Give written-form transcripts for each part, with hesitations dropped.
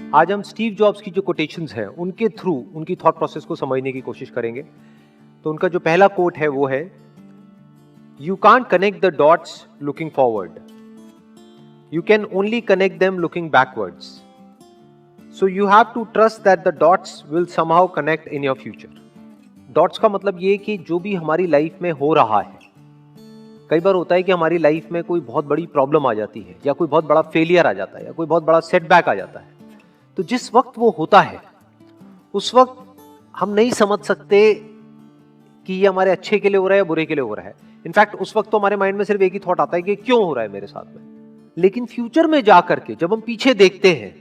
आज हम Steve jobs की जो कोटेशंस हैं उनके थ्रू उनकी थॉट प्रोसेस को समझने की कोशिश करेंगे। तो उनका जो पहला कोट है वो है, you can't connect the dots looking forward, you can only connect them looking backwards, so you have to trust that the dots will somehow connect in your future. Dots का मतलब ये कि जो भी हमारी लाइफ में हो रहा है, कई बार होता है कि हमारी लाइफ में कोई बहुत बड़ी प्रॉब्लम आ जाती है या कोई बहुत बड़ा फेलियर आ जाता है या कोई बहुत बड़ा सेटबैक आ जाता है। तो जिस वक्त वो होता है उस वक्त हम नहीं समझ सकते कि ये हमारे अच्छे के लिए हो रहा है या बुरे के लिए हो रहा है। इनफैक्ट उस वक्त तो हमारे माइंड में सिर्फ एक ही थॉट आता है कि क्यों हो रहा है मेरे साथ में। लेकिन फ्यूचर में जाकर के जब हम पीछे देखते हैं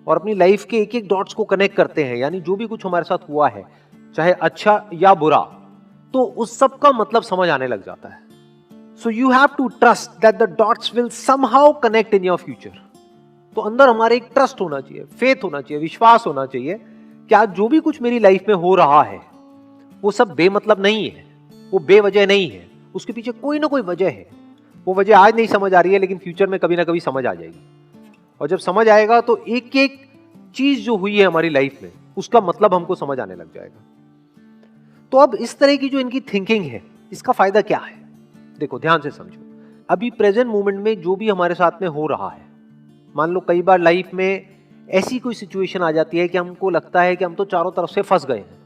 और अपनी लाइफ के एक एक डॉट्स को कनेक्ट करते हैं, यानी जो भी कुछ हमारे साथ हुआ है चाहे अच्छा या बुरा, तो उस सब का मतलब समझ आने लग जाता है। So you have to trust that the dots will somehow connect in your future. तो अंदर हमारे एक ट्रस्ट होना चाहिए, फेथ होना चाहिए, विश्वास होना चाहिए कि आज जो भी कुछ मेरी लाइफ में हो रहा है वो सब बेमतलब नहीं है, वो बेवजह नहीं है, उसके पीछे कोई ना कोई वजह है। वो वजह आज नहीं समझ आ रही है लेकिन फ्यूचर में कभी ना कभी समझ आ जाएगी। और जब समझ आएगा तो एक एक चीज जो हुई है हमारी लाइफ में उसका मतलब हमको समझ आने लग जाएगा। तो अब इस तरह की जो इनकी थिंकिंग है, इसका फायदा क्या है? देखो ध्यान से समझो। अभी प्रेजेंट मोमेंट में जो भी हमारे साथ में हो रहा है, मान लो कई बार लाइफ में ऐसी कोई सिचुएशन आ जाती है कि हमको लगता है कि हम तो चारों तरफ से फंस गए हैं,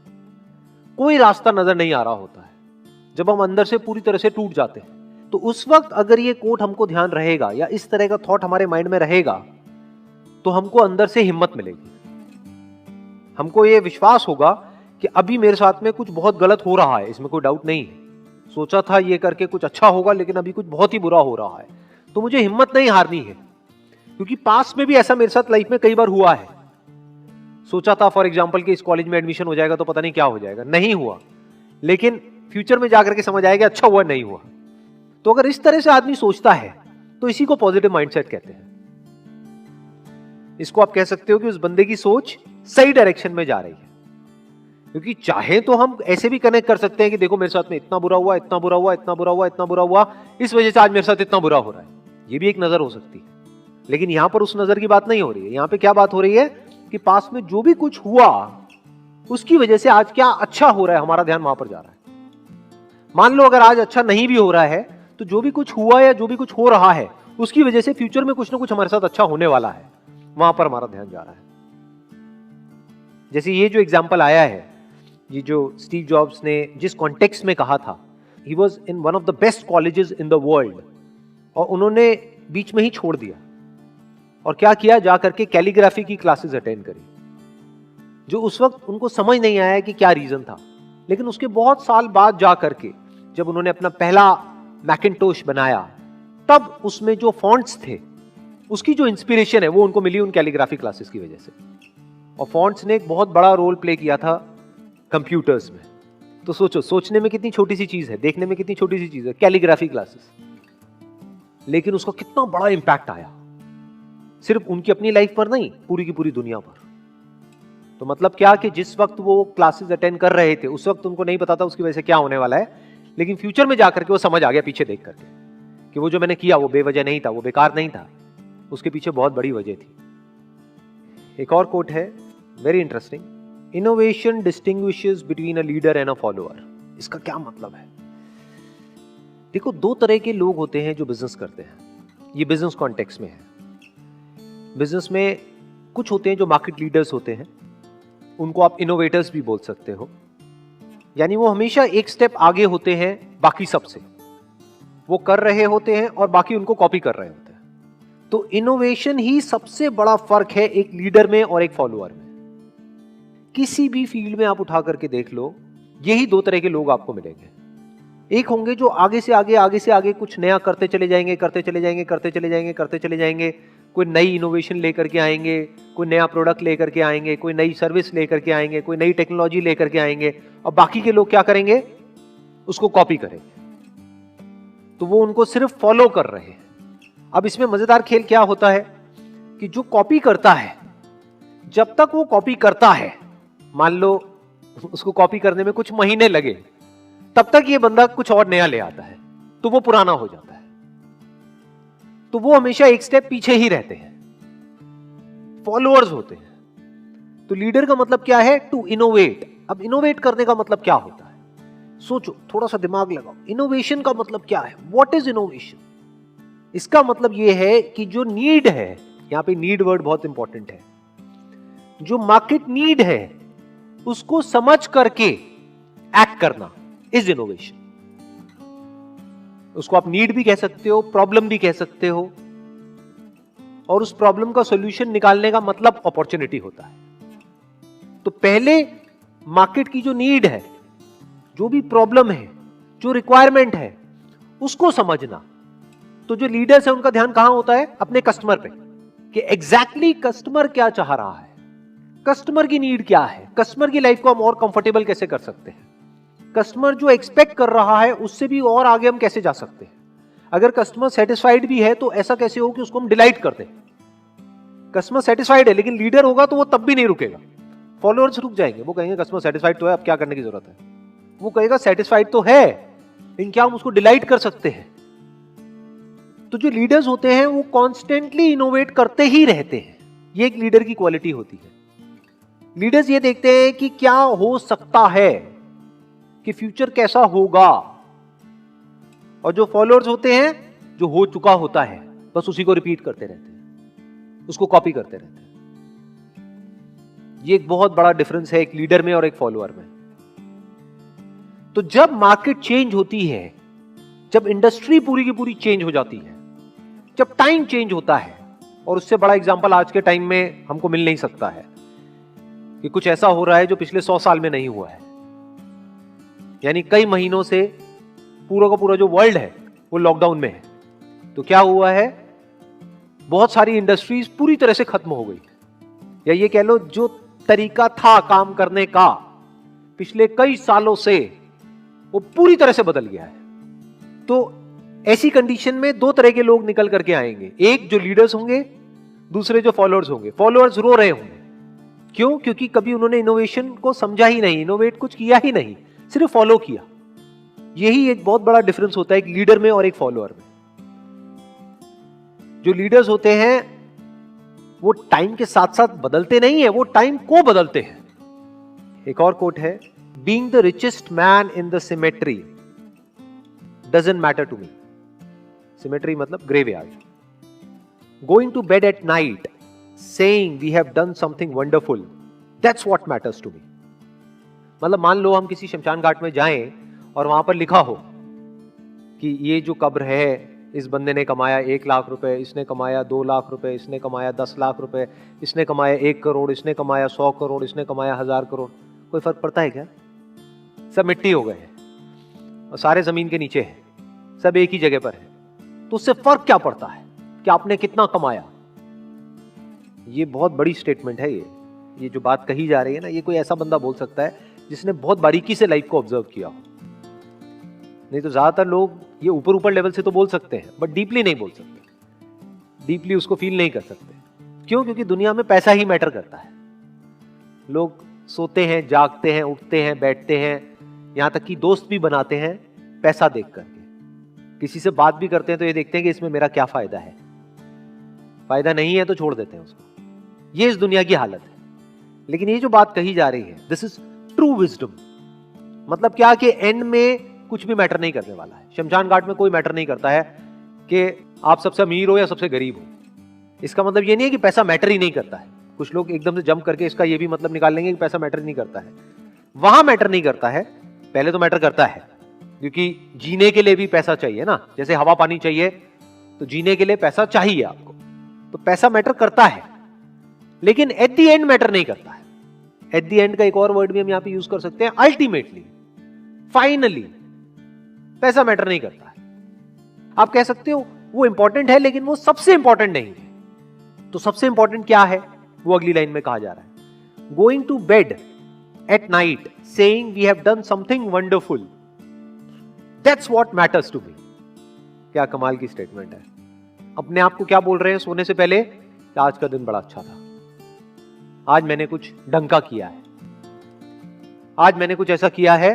कोई रास्ता नजर नहीं आ रहा होता है, जब हम अंदर से पूरी तरह से टूट जाते हैं। तो उस वक्त अगर ये कोट हमको ध्यान रहेगा या इस तरह का थॉट हमारे माइंड में रहेगा तो हमको अंदर से हिम्मत मिलेगी, हमको ये विश्वास होगा कि अभी मेरे साथ में कुछ बहुत गलत हो रहा है, इसमें कोई डाउट नहीं है। सोचा था ये करके कुछ अच्छा होगा लेकिन अभी कुछ बहुत ही बुरा हो रहा है, तो मुझे हिम्मत नहीं हारनी है। क्योंकि पास में भी ऐसा मेरे साथ लाइफ में कई बार हुआ है। सोचा था फॉर एग्जांपल कि इस कॉलेज में एडमिशन हो जाएगा तो पता नहीं क्या हो जाएगा, नहीं हुआ, लेकिन फ्यूचर में जाकर के समझ आएगा अच्छा हुआ नहीं हुआ। तो अगर इस तरह से आदमी सोचता है तो इसी को पॉजिटिव माइंडसेट कहते हैं। इसको आप कह सकते हो कि उस बंदे की सोच सही डायरेक्शन में जा रही है। क्योंकि चाहे तो हम ऐसे भी कनेक्ट कर सकते हैं कि देखो मेरे साथ में इतना बुरा हुआ, इतना बुरा हुआ, इतना बुरा हुआ, इतना बुरा हुआ, इस वजह से आज मेरे साथ इतना बुरा हो रहा है। ये भी एक नजर हो सकती है, लेकिन यहां पर उस नजर की बात नहीं हो रही है। यहां पे क्या बात हो रही है कि पास में जो भी कुछ हुआ उसकी वजह से आज क्या अच्छा हो रहा है, हमारा ध्यान वहां पर जा रहा है। मान लो अगर आज अच्छा नहीं भी हो रहा है तो जो भी कुछ हुआ या जो भी कुछ हो रहा है उसकी वजह से फ्यूचर में कुछ ना कुछ हमारे साथ अच्छा होने वाला है, वहां पर हमारा ध्यान जा रहा है। जैसे ये जो एग्जाम्पल आया है, ये जो स्टीव जॉब्स ने जिस कॉन्टेक्स्ट में कहा था, he was in one of the best colleges in the world, और उन्होंने बीच में ही छोड़ दिया और क्या किया, जाकर के कैलीग्राफी की क्लासेस अटेंड करी, जो उस वक्त उनको समझ नहीं आया कि क्या रीजन था। लेकिन उसके बहुत साल बाद जाकर के जब उन्होंने अपना पहला मैकिन्टोश बनाया, तब उसमें जो फॉन्ट्स थे उसकी जो इंस्पिरेशन है वो उनको मिली उन कैलीग्राफी क्लासेस की वजह से। और फॉन्ट्स ने एक बहुत बड़ा रोल प्ले किया था कंप्यूटर्स में। तो सोचो, सोचने में कितनी छोटी सी चीज है, देखने में कितनी छोटी सी चीज है कैलीग्राफी क्लासेस, लेकिन उसका कितना बड़ा इंपैक्ट आया, सिर्फ उनकी अपनी लाइफ पर नहीं, पूरी की पूरी दुनिया पर। तो मतलब क्या कि जिस वक्त वो क्लासेस अटेंड कर रहे थे उस वक्त उनको नहीं पता था उसकी वजह से क्या होने वाला है, लेकिन फ्यूचर में जाकर के वो समझ आ गया पीछे देख करके कि वो जो मैंने किया वो बेवजह नहीं था, वो बेकार नहीं था, उसके पीछे बहुत बड़ी वजह थी। एक और कोट है very interesting, innovation distinguishes between a leader and a follower. इसका क्या मतलब है? देखो, दो तरह के लोग होते हैं जो बिजनेस करते हैं, ये बिजनेस कॉन्टेक्स्ट में है। बिजनेस में कुछ होते हैं जो मार्केट लीडर्स होते हैं, उनको आप इनोवेटर्स भी बोल सकते हो, यानी वो हमेशा एक स्टेप आगे होते हैं बाकी सबसे, वो कर रहे होते हैं और बाकी उनको कॉपी कर रहे होते हैं। तो इनोवेशन ही सबसे बड़ा फर्क है एक लीडर में और एक फॉलोअर में। किसी भी फील्ड में आप उठा करके देख लो, यही दो तरह के लोग आपको मिलेंगे। एक होंगे जो आगे से आगे कुछ नया करते चले जाएंगे, करते चले जाएंगे, करते चले जाएंगे, करते चले जाएंगे, कोई नई इनोवेशन लेकर के आएंगे, कोई नया प्रोडक्ट लेकर के आएंगे, कोई नई सर्विस लेकर के आएंगे, कोई नई टेक्नोलॉजी लेकर के आएंगे, और बाकी के लोग क्या करेंगे, उसको कॉपी करेंगे। तो वो उनको सिर्फ फॉलो कर रहे हैं। अब इसमें मजेदार खेल क्या होता है कि जो कॉपी करता है, जब तक वो कॉपी करता है, मान लो उसको कॉपी करने में कुछ महीने लगे, तब तक ये बंदा कुछ और नया ले आता है, तो वो पुराना हो जाता है। तो वो हमेशा एक स्टेप पीछे ही रहते हैं, फॉलोअर्स होते हैं। तो लीडर का मतलब क्या है? To innovate. अब इनोवेट करने का मतलब क्या होता है? सोचो, थोड़ा सा दिमाग लगाओ। इनोवेशन का मतलब क्या है? What is innovation? इसका मतलब यह है कि जो नीड है, यहां पे नीड वर्ड बहुत इंपॉर्टेंट है, जो मार्केट नीड है उसको समझ करके एक्ट करना इज इनोवेशन। उसको आप नीड भी कह सकते हो, प्रॉब्लम भी कह सकते हो, और उस प्रॉब्लम का सॉल्यूशन निकालने का मतलब अपॉर्चुनिटी होता है। तो पहले मार्केट की जो नीड है, जो भी प्रॉब्लम है, जो रिक्वायरमेंट है, उसको समझना। तो जो लीडर्स है उनका ध्यान कहां होता है? अपने कस्टमर पे, कि एग्जैक्टली कस्टमर क्या चाह रहा है, कस्टमर की नीड क्या है, कस्टमर की लाइफ को हम और कंफर्टेबल कैसे कर सकते हैं, कस्टमर जो एक्सपेक्ट कर रहा है उससे भी और आगे हम कैसे जा सकते हैं। अगर कस्टमर सेटिस्फाइड भी है तो ऐसा कैसे हो कि उसको हम डिलाइट कर दें। कस्टमर सेटिस्फाइड है लेकिन लीडर होगा तो वो तब भी नहीं रुकेगा, फॉलोअर्स रुक जाएंगे। वो कहेंगे कस्टमर सेटिस्फाइड तो है, अब क्या करने की जरूरत है। वो कहेगा सेटिस्फाइड तो है लेकिन क्या हम उसको डिलाइट कर सकते हैं। तो जो लीडर्स होते हैं वो कॉन्स्टेंटली इनोवेट करते ही रहते हैं। ये एक लीडर की क्वालिटी होती है। लीडर्स ये देखते हैं कि क्या हो सकता है, कि फ्यूचर कैसा होगा, और जो फॉलोअर्स होते हैं जो हो चुका होता है बस उसी को रिपीट करते रहते हैं, उसको कॉपी करते रहते हैं। ये एक बहुत बड़ा डिफरेंस है एक लीडर में और एक फॉलोअर में। तो जब मार्केट चेंज होती है, जब इंडस्ट्री पूरी की पूरी चेंज हो जाती है, जब टाइम चेंज होता है, और उससे बड़ा एग्जांपल आज के टाइम में हमको मिल नहीं सकता है कि कुछ ऐसा हो रहा है जो पिछले 100 साल में नहीं हुआ है। यानी कई महीनों से पूरा का पूरा जो वर्ल्ड है वो लॉकडाउन में है। तो क्या हुआ है? बहुत सारी इंडस्ट्रीज पूरी तरह से खत्म हो गई, या ये कह लो जो तरीका था काम करने का पिछले कई सालों से वो पूरी तरह से बदल गया है। तो ऐसी कंडीशन में दो तरह के लोग निकल करके आएंगे, एक जो लीडर्स होंगे, दूसरे जो फॉलोअर्स होंगे। फॉलोअर्स रो रहे होंगे, क्यों? क्योंकि कभी उन्होंने इनोवेशन को समझा ही नहीं, इनोवेट कुछ किया ही नहीं, सिर्फ फॉलो किया। यही एक बहुत बड़ा डिफरेंस होता है एक लीडर में और एक फॉलोअर में। जो लीडर्स होते हैं वो टाइम के साथ साथ बदलते नहीं है, वो टाइम को बदलते हैं। एक और कोट है, being the richest man in the cemetery doesn't matter to me. Cemetery मतलब graveyard. Going to bed at night saying we have done something wonderful, that's what matters to me. मतलब मान लो हम किसी शमशान घाट में जाएं और वहां पर लिखा हो कि ये जो कब्र है, इस बंदे ने कमाया 1 लाख रुपए, इसने कमाया 2 लाख रुपए, इसने कमाया 10 लाख रुपए, इसने कमाया 1 करोड़, इसने कमाया 100 करोड़, इसने कमाया 1000 करोड़। कोई फर्क पड़ता है क्या? सब मिट्टी हो गए हैं और सारे जमीन के नीचे हैं, सब एक ही जगह पर है। तो उससे फर्क क्या पड़ता है कि आपने कितना कमाया? ये बहुत बड़ी स्टेटमेंट है। ये जो बात कही जा रही है ना, ये कोई ऐसा बंदा बोल सकता है जिसने बहुत बारीकी से लाइफ को ऑब्जर्व किया हो। नहीं तो ज्यादातर लोग ये ऊपर ऊपर लेवल से तो बोल सकते हैं बट डीपली नहीं बोल सकते, डीपली उसको फील नहीं कर सकते। क्यों? क्योंकि दुनिया में पैसा ही मैटर करता है। लोग सोते हैं, जागते हैं, उठते हैं, बैठते हैं, यहां तक कि दोस्त भी बनाते हैं पैसा देख करके। किसी से बात भी करते हैं तो ये देखते हैं कि इसमें मेरा क्या फायदा है, फायदा नहीं है तो छोड़ देते हैं उसको। ये इस दुनिया की हालत है। लेकिन ये जो बात कही जा रही है, दिस इज ट्रू विजडम। मतलब क्या कि एंड में कुछ भी मैटर नहीं करने वाला है। शमशान घाट में कोई मैटर नहीं करता है कि आप सबसे अमीर हो या सबसे गरीब हो। इसका मतलब ये नहीं है कि पैसा मैटर ही नहीं करता है। कुछ लोग एकदम से जंप करके इसका ये भी मतलब निकाल लेंगे कि पैसा मैटर नहीं करता है। वहां मैटर नहीं करता है, पहले तो मैटर करता है, क्योंकि जीने के लिए भी पैसा चाहिए ना। जैसे हवा पानी चाहिए तो जीने के लिए पैसा चाहिए आपको, तो पैसा मैटर करता है, लेकिन एट द एंड मैटर नहीं करता है। एट द एंड का एक और वर्ड भी हम यहां पे यूज कर सकते हैं, अल्टीमेटली, फाइनली। पैसा मैटर नहीं करता है। आप कह सकते हो वो इंपॉर्टेंट है लेकिन वो सबसे इंपॉर्टेंट नहीं है। तो सबसे इंपॉर्टेंट क्या है वो अगली लाइन में कहा जा रहा है, going to bed at night saying we have done something wonderful, that's what matters to me. क्या कमाल की स्टेटमेंट है। अपने आप को क्या बोल रहे हैं सोने से पहले कि आज का दिन बड़ा अच्छा था, आज मैंने कुछ ढंग का किया है, आज मैंने कुछ ऐसा किया है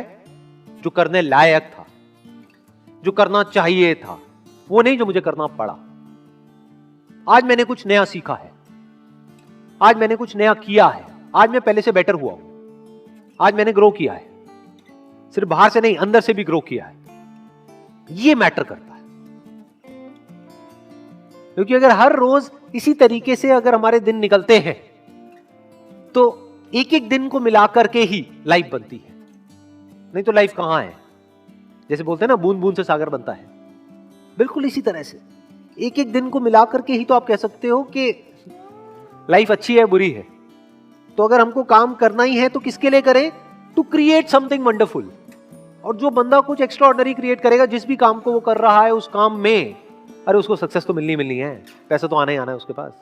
जो करने लायक था, जो करना चाहिए था, वो नहीं जो मुझे करना पड़ा। आज मैंने कुछ नया सीखा है, आज मैंने कुछ नया किया है, आज मैं पहले से बेटर हुआ हूं, आज मैंने ग्रो किया है, सिर्फ बाहर से नहीं अंदर से भी ग्रो किया है। ये मैटर करता है, क्योंकि अगर हर रोज इसी तरीके से अगर हमारे दिन निकलते हैं तो एक एक दिन को मिलाकर के ही लाइफ बनती है, नहीं तो लाइफ कहां है। जैसे बोलते हैं ना बूंद बूंद से सागर बनता है, बिल्कुल इसी तरह से एक एक दिन को मिलाकर के ही तो आप कह सकते हो कि लाइफ अच्छी है बुरी है। तो अगर हमको काम करना ही है तो किसके लिए करें, टू क्रिएट समथिंग वंडरफुल। और जो बंदा कुछ एक्स्ट्रा ऑर्डिनरी क्रिएट करेगा, जिस भी काम को वो कर रहा है उस काम में, अरे उसको सक्सेस तो मिलनी है, पैसा तो आना ही आना है उसके पास,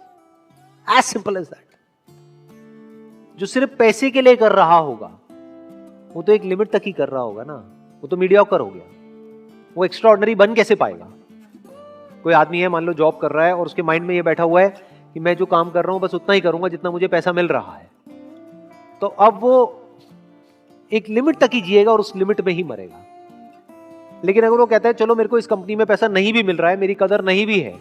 एज सिंपल एज दैट। जो सिर्फ पैसे के लिए कर रहा होगा वो तो एक लिमिट तक ही कर रहा होगा ना, वो तो मीडियोकर हो गया, वो एक्स्ट्रा ऑर्डिनरी बन कैसे पाएगा। कोई आदमी है मान लो जॉब कर रहा है और उसके माइंड में ये बैठा हुआ है कि मैं जो काम कर रहा हूं बस उतना ही करूंगा जितना मुझे पैसा मिल रहा है, तो अब वो एक लिमिट तक ही जिएगा और उस लिमिट में ही मरेगा। लेकिन अगर वो कहता है चलो मेरे को इस कंपनी में पैसा नहीं भी मिल रहा है, मेरी कदर नहीं भी है,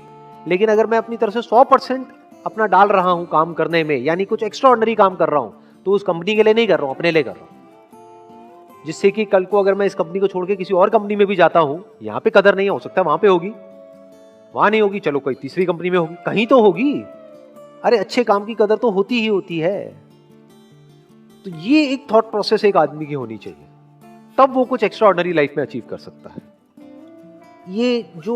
लेकिन अगर मैं अपनी तरफ से 100% अपना डाल रहा हूं काम करने में, यानी कुछ एक्स्ट्रा ऑर्डिनरी काम कर रहा हूं, तो उस कंपनी के लिए नहीं कर रहा हूं, अपने लिए कर रहा हूं, जिससे कि कल को अगर मैं इस कंपनी को छोड़ के किसी और कंपनी में भी जाता हूं, यहां पे कदर नहीं हो सकता, वहां पे होगी, वहां नहीं होगी, चलो कोई तीसरी कंपनी में होगी, कहीं तो होगी। अरे अच्छे काम की कदर तो होती ही होती है। तो ये एक थॉट प्रोसेस एक आदमी की होनी चाहिए, तब वो कुछ एक्स्ट्रा ऑर्डिनरी लाइफ में अचीव कर सकता है। ये जो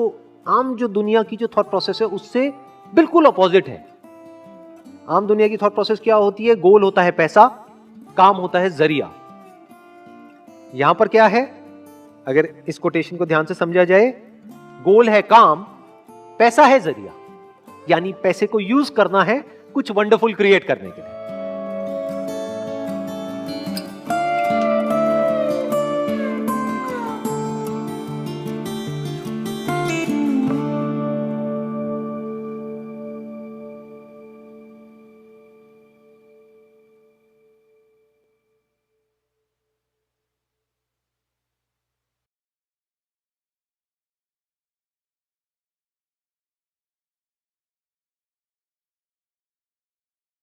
आम जो दुनिया की जो थॉट प्रोसेस है उससे बिल्कुल अपोजिट है। आम दुनिया की थॉट प्रोसेस क्या होती है, गोल होता है पैसा, काम होता है जरिया। यहां पर क्या है, अगर इस कोटेशन को ध्यान से समझा जाए, गोल है काम, पैसा है जरिया, यानी पैसे को यूज करना है कुछ वंडरफुल क्रिएट करने के लिए।